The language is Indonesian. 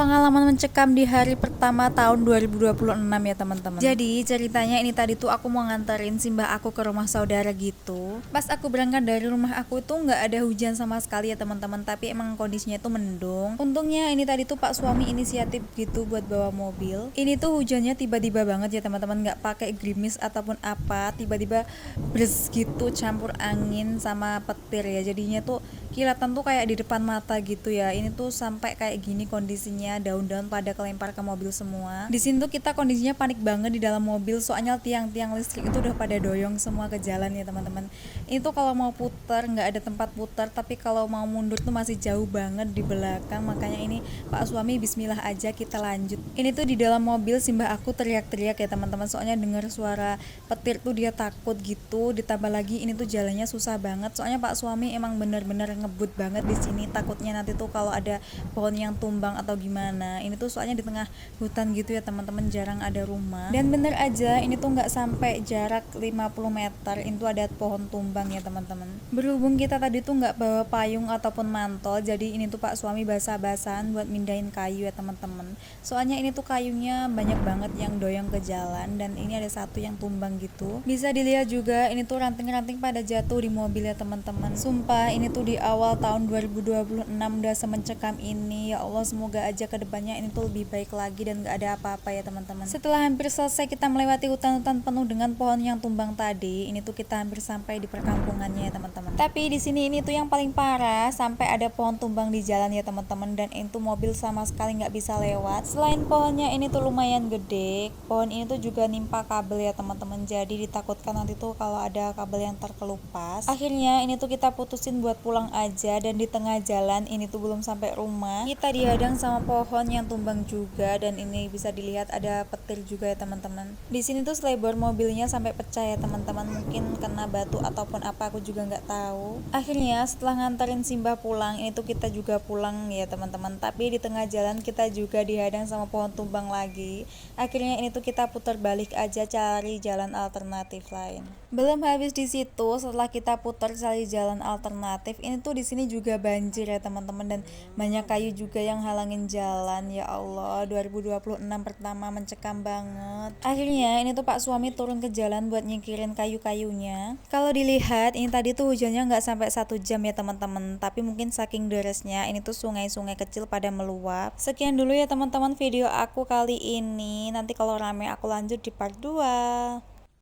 Pengalaman mencekam di hari pertama tahun 2026 ya teman-teman. Jadi ceritanya ini tadi tuh aku mau nganterin simbah aku ke rumah saudara gitu. Pas aku berangkat dari rumah aku tuh nggak ada hujan sama sekali ya teman-teman, tapi emang kondisinya tuh mendung. Untungnya ini tadi tuh Pak suami inisiatif gitu buat bawa mobil. Ini tuh hujannya tiba-tiba banget ya teman-teman, nggak pakai gerimis ataupun apa, tiba-tiba bres gitu campur angin sama petir ya. Jadinya tuh kilatan tuh kayak di depan mata gitu ya. Ini tuh sampai kayak gini kondisinya, daun-daun pada kelempar ke mobil semua. Di sini tuh kita kondisinya panik banget di dalam mobil, soalnya tiang-tiang listrik itu udah pada doyong semua ke jalan ya teman-teman. Ini tuh kalau mau putar nggak ada tempat putar, tapi kalau mau mundur tuh masih jauh banget di belakang. Makanya ini Pak suami bismillah aja kita lanjut. Ini tuh di dalam mobil simbah aku teriak-teriak ya teman-teman, soalnya dengar suara petir tuh dia takut gitu. Ditambah lagi ini tuh jalannya susah banget, soalnya Pak suami emang bener-bener ngebut banget di sini, takutnya nanti tuh kalau ada pohon yang tumbang atau gimana. Ini tuh soalnya di tengah hutan gitu ya teman-teman, jarang ada rumah. Dan bener aja ini tuh nggak sampai jarak 50 meter itu ada pohon tumbang ya teman-teman. Berhubung kita tadi tuh nggak bawa payung ataupun mantel, jadi ini tuh Pak suami basah-basahan buat mindahin kayu ya teman-teman. Soalnya ini tuh kayunya banyak banget yang doyong ke jalan, dan ini ada satu yang tumbang gitu. Bisa dilihat juga ini tuh ranting-ranting pada jatuh di mobil ya teman-teman. Sumpah ini tuh di awal tahun 2026 udah semencekam ini. Ya Allah, semoga aja kedepannya ini tuh lebih baik lagi dan gak ada apa-apa ya teman-teman. Setelah hampir selesai kita melewati hutan-hutan penuh dengan pohon yang tumbang tadi, ini tuh kita hampir sampai di perkampungannya ya teman-teman. Tapi di sini ini tuh yang paling parah, sampai ada pohon tumbang di jalan ya teman-teman, dan itu mobil sama sekali nggak bisa lewat. Selain pohonnya ini tuh lumayan gede, pohon ini tuh juga nimpa kabel ya teman-teman, jadi ditakutkan nanti tuh kalau ada kabel yang terkelupas. Akhirnya ini tuh kita putusin buat pulang aja, dan di tengah jalan ini tuh belum sampai rumah kita dihadang sama pohon yang tumbang juga, dan ini bisa dilihat ada petir juga ya teman-teman. Di sini tuh selebor mobilnya sampai pecah ya teman-teman, mungkin kena batu ataupun apa aku juga nggak tahu. Akhirnya setelah nganterin simbah pulang, ini tuh kita juga pulang ya teman-teman, tapi di tengah jalan kita juga dihadang sama pohon tumbang lagi. Akhirnya ini tuh kita putar balik aja cari jalan alternatif lain. Belum habis di situ, setelah kita putar cari jalan alternatif, ini tuh di sini juga banjir ya teman-teman, dan banyak kayu juga yang halangin jalan. Ya Allah, 2026 pertama mencekam banget. Akhirnya ini tuh Pak suami turun ke jalan buat nyingkirin kayu-kayunya. Kalau dilihat ini tadi tuh hujannya nggak sampai 1 jam ya teman-teman, tapi mungkin saking derasnya ini tuh sungai-sungai kecil pada meluap. Sekian dulu ya teman-teman video aku kali ini. Nanti kalau rame aku lanjut di part 2.